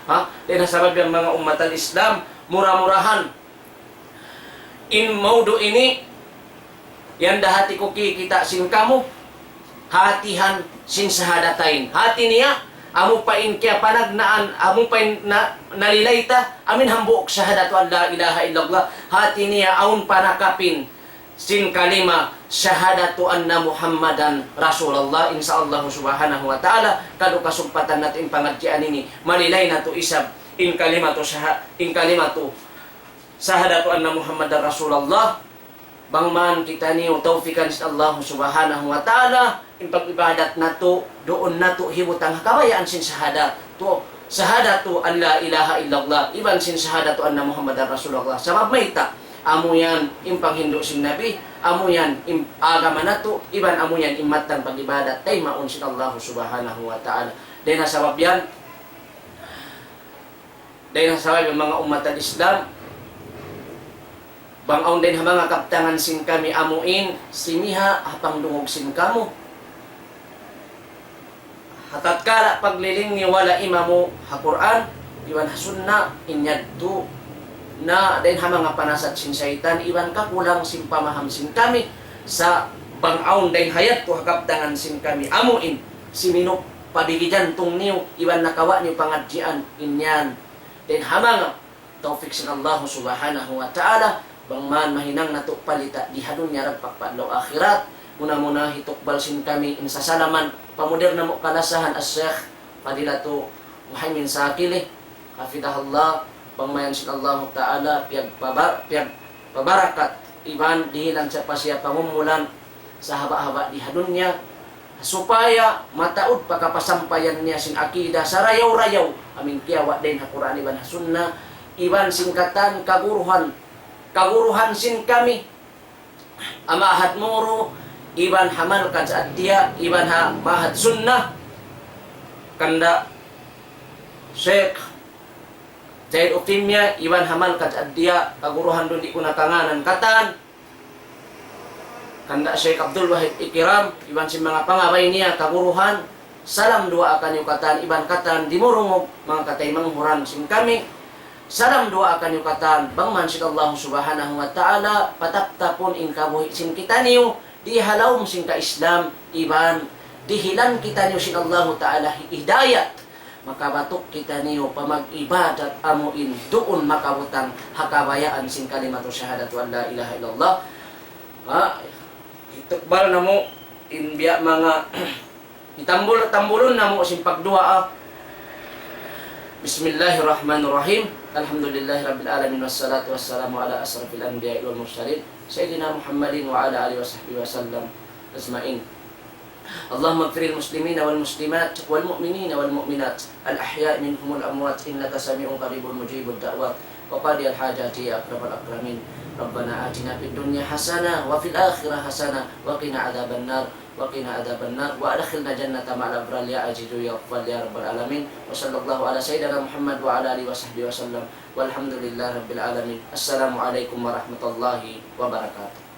Ha? Dahil nasabab yung mga umat al-Islam, murah-murahan. In maudo ini, yan dahati ko kikita sin kamu, hatihan sin syahadatain. Hati niya, amo pa in kaya panagnaan, amo pa in nalilayta, amin hambuok syahadatu an la ilaha illallah. Hati niya, aun panakapin, sin kalima syahadatu anna Muhammadan Rasulullah insyaallah subhanahu wa ta'ala kadu kasumpatan natin pangadjian ini malilay na to isab in kalimatu syahadatu anna Muhammadan Rasulullah bangman kita niyo taufikan sa Allah subhanahu wa ta'ala in pag-ibadat nato doon nato hibutang kabayaan sin syahada to syahadatu an la ilaha illallah iban sin syahadatu anna Muhammadan Rasulullah sabab mayta amo yan impang Hindu sin Nabi, amo yan agama nato, iban amo yan imatan pag-ibadat, tay maun sin Allah subhanahu wa ta'ala. Dahil nasabab yan, dahil nasabab yung mga umat al-Islam, bangaon din mga kaptangan sin kami amuin, simiha hapang dungog sin kamo. Hatatkala pagliling ni wala imamu ha-Quran, iwan hasunna, inyadto, na dahil mga panasat sin syaitan iwan kakulang sin pamaham sin kami sa bangaon dahil hayat ko hakaptangan sin kami amuin siminok pabigijan tung niyo iwan nakawa niyo pangadjian inyan dahil hamanga taufik sin Allah subhanahu wa ta'ala bangman mahinang nato palita di hadunya ragpakpadlaw akhirat muna hitukbal sin kami insasalaman pamudir na mo kalasahan as-Syekh Fadilatu Muhaimin Sakili hafidahullah pangmayan sin Allah Ta'ala piyag pabarakat iban dihilang sa pasya pamumulan sa haba-haba di hadunya supaya mataud pagkapasampayan niya sin akida sa rayaw-rayaw amin kiyawa din ha Quran iban ha sunna iban singkatan kaguruhan sin kami amahad muro iban hamal kad sa adya iban ha mahad sunnah kanda Syekh Zaid Utimya, iwan hamal kat adya, kaguruhan doon di ko natanganan katan. Kanda Syekh Abdul Wahid Ikiram, iwan si mga pangabay niya, kaguruhan. Salam dua akan yung katan, iban katan, dimurungog, mga katay manghuran sin kami. Salam dua akan yung katan, bangman sin Allah subhanahu wa ta'ala, pataptapon in kabuhi sin kita niyo, di halawm sin ka Islam, iban, dihilan kita niyo sin Allah ta'ala hidayat. Makabatok kita niyo pamag-ibadat amuin doon makabutang hakabayaan sin kalimatu syahadatu an la ilaha illallah. Itukbal na mo inbiya mga itambulon na mo sin pagdua. Bismillahirrahmanirrahim. Alhamdulillahirabbil alamin wassalatu wassalamu ala asrafil anbiya'i wal mursalin sayyidina Muhammadin wa ala alihi washabbihi wasallam ajmain. اللهم اغفر المسلمين والمسلمات والمؤمنين والمؤمنات الأحياء منهم والأموات إنك سميع قريب مجيب الدعوات وقاضي الحاجات يا أكرم الأكرمين ربنا آتنا في الدنيا حسنة وفي الآخرة حسنة وقنا عذاب النار وأدخلنا جنة مع الأبرار يا عزيز يا غفار يا رب العالمين وصلى الله على سيدنا محمد وعلى آله وصحبه وسلم والحمد لله رب العالمين السلام عليكم ورحمة الله وبركاته.